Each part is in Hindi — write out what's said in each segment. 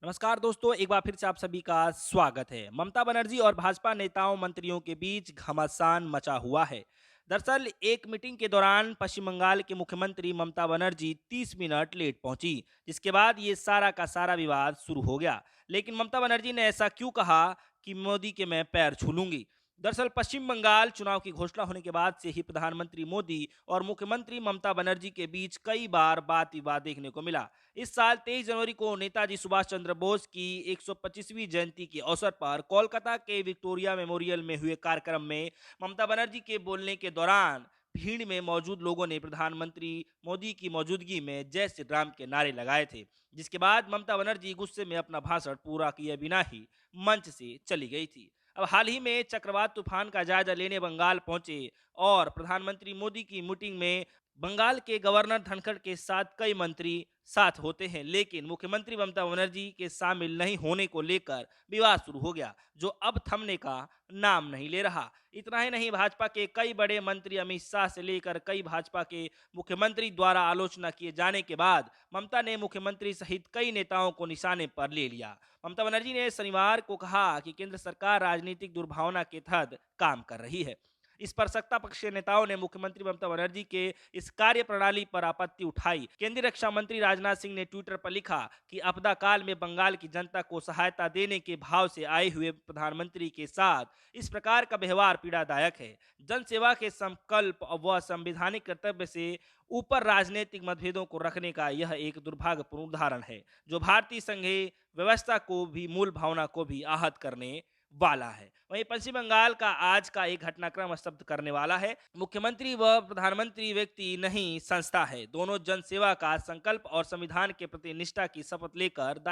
नमस्कार दोस्तों, एक बार फिर से आप सभी का स्वागत है। ममता बनर्जी और भाजपा नेताओं मंत्रियों के बीच घमासान मचा हुआ है। दरअसल एक मीटिंग के दौरान पश्चिम बंगाल के मुख्यमंत्री ममता बनर्जी 30 मिनट लेट पहुंची, जिसके बाद ये सारा का सारा विवाद शुरू हो गया। लेकिन ममता बनर्जी ने ऐसा क्यों कहा कि मोदी के मैं पैर छू लूंगी? दरअसल पश्चिम बंगाल चुनाव की घोषणा होने के बाद से ही प्रधानमंत्री मोदी और मुख्यमंत्री ममता बनर्जी के बीच कई बार बात विवाद देखने को मिला। इस साल 23 जनवरी को नेताजी सुभाष चंद्र बोस की 125वीं जयंती के अवसर पर कोलकाता के विक्टोरिया मेमोरियल में हुए कार्यक्रम में ममता बनर्जी के बोलने के दौरान भीड़ में मौजूद लोगों ने प्रधानमंत्री मोदी की मौजूदगी में जय श्री राम के नारे लगाए थे, जिसके बाद ममता बनर्जी गुस्से में अपना भाषण पूरा किए बिना ही मंच से चली गई थी। अब हाल ही में चक्रवात तूफान का जायजा लेने बंगाल पहुंचे और प्रधानमंत्री मोदी की मीटिंग में बंगाल के गवर्नर धनखड़ के साथ कई मंत्री साथ होते हैं, लेकिन मुख्यमंत्री ममता बनर्जी के शामिल नहीं होने को लेकर विवाद शुरू हो गया, जो अब थमने का नाम नहीं ले रहा। इतना ही नहीं, भाजपा के कई बड़े मंत्री अमित शाह से लेकर कई भाजपा के मुख्यमंत्री द्वारा आलोचना किए जाने के बाद ममता ने मुख्यमंत्री सहित कई नेताओं को निशाने पर ले लिया। ममता बनर्जी ने शनिवार को कहा कि केंद्र सरकार राजनीतिक दुर्भावना के तहत काम कर रही है। इस पर सत्ता पक्ष के नेताओं ने मुख्यमंत्री ममता बनर्जी के इस कार्य प्रणाली पर आपत्ति उठाई। केंद्रीय रक्षा मंत्री राजनाथ सिंह ने ट्विटर पर लिखा कि आपदा काल में बंगाल की जनता को सहायता देने के भाव से आए हुए प्रधानमंत्री के साथ इस प्रकार का व्यवहार पीड़ादायक है। जन सेवा के संकल्प व संवैधानिक कर्तव्य से ऊपर राजनीतिक मतभेदों को रखने का यह एक दुर्भाग्यपूर्ण उदाहरण है, जो भारतीय संघीय व्यवस्था को भी मूल भावना को भी आहत करने वाला है। वहीं पश्चिम बंगाल का आज का एक घटनाक्रम स्तब्ध करने वाला है। मुख्यमंत्री व प्रधानमंत्री व्यक्ति नहीं संस्था है। दोनों जन सेवा का संकल्प और संविधान के प्रति निष्ठा की शपथ लेकर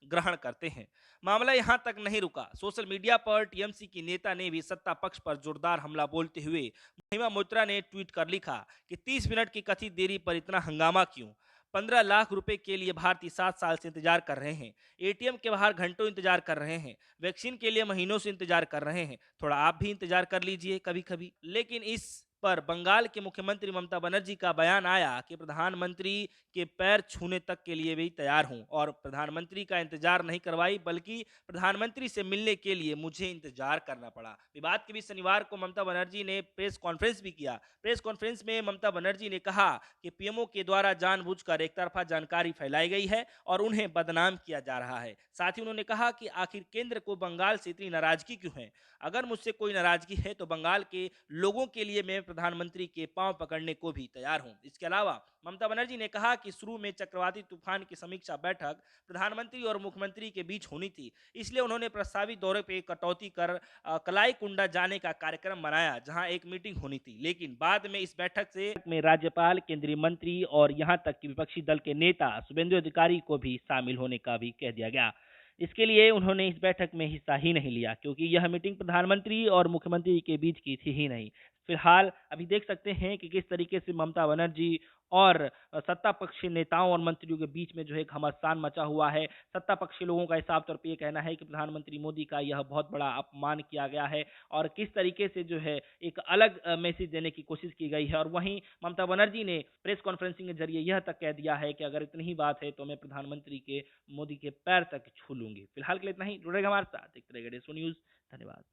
ग्रहण करते हैं। मामला यहाँ तक नहीं रुका। सोशल मीडिया पर टीएमसी की नेता ने भी सत्ता पक्ष पर जोरदार हमला बोलते हुए महिमा मोइत्रा ने ट्वीट कर लिखा कि 30 मिनट की कथित देरी पर इतना हंगामा क्यों? 15 लाख रुपए के लिए भारतीय 7 साल से इंतजार कर रहे हैं। एटीएम के बाहर घंटों इंतजार कर रहे हैं। वैक्सीन के लिए महीनों से इंतजार कर रहे हैं। थोड़ा आप भी इंतजार कर लीजिए कभी-कभी। लेकिन इस पर बंगाल के मुख्यमंत्री ममता बनर्जी का बयान आया कि प्रधानमंत्री के पैर छूने तक के लिए भी तैयार हूं और प्रधानमंत्री का इंतजार नहीं करवाई, बल्कि प्रधानमंत्री से मिलने के लिए मुझे इंतजार करना पड़ा। विवाद के बीच शनिवार को ममता बनर्जी ने प्रेस कॉन्फ्रेंस भी किया। प्रेस कॉन्फ्रेंस में ममता बनर्जी ने कहा कि पीएमओ के द्वारा जानबूझकर एक तरफा जानकारी फैलाई गई है और उन्हें बदनाम किया जा रहा है। साथ ही उन्होंने कहा कि आखिर केंद्र को बंगाल से इतनी नाराजगी क्यों है? अगर मुझसे कोई नाराजगी है तो बंगाल के लोगों के लिए मैं प्रधानमंत्री के पांव पकड़ने को भी तैयार हूं। इसके अलावा ममता बनर्जी ने कहा कि शुरू में चक्रवाती तूफान की समीक्षा बैठक प्रधानमंत्री और मुख्यमंत्री के बीच होनी थी, इसलिए उन्होंने प्रस्तावित दौरे पे कटौती कर कलाई कुंडा जाने का कार्यक्रम बनाया, जहां एक मीटिंग होनी थी। लेकिन बाद में इस बैठक से में राज्यपाल, केंद्रीय मंत्री और यहां तक कि विपक्षी दल के नेता शुभेंदु अधिकारी को भी शामिल होने का भी कह दिया गया। इसके लिए उन्होंने इस बैठक में हिस्सा ही नहीं लिया, क्योंकि यह मीटिंग प्रधानमंत्री और मुख्यमंत्री के बीच की थी ही नहीं। फिलहाल अभी देख सकते हैं कि किस तरीके से ममता बनर्जी और सत्ता पक्षी नेताओं और मंत्रियों के बीच में जो है घमासान मचा हुआ है। सत्ता पक्षी लोगों का साफ तौर पे ये कहना है कि प्रधानमंत्री मोदी का यह बहुत बड़ा अपमान किया गया है और किस तरीके से जो है एक अलग मैसेज देने की कोशिश की गई है। और वहीं ममता बनर्जी ने प्रेस कॉन्फ्रेंसिंग के जरिए यह तक कह दिया है कि अगर इतनी ही बात है तो मैं प्रधानमंत्री के मोदी के पैर तक छू लूंगी। फिलहाल के लिए इतना ही। जुड़ेगा हमारे साथ, देखते रहिए न्यूज़। धन्यवाद।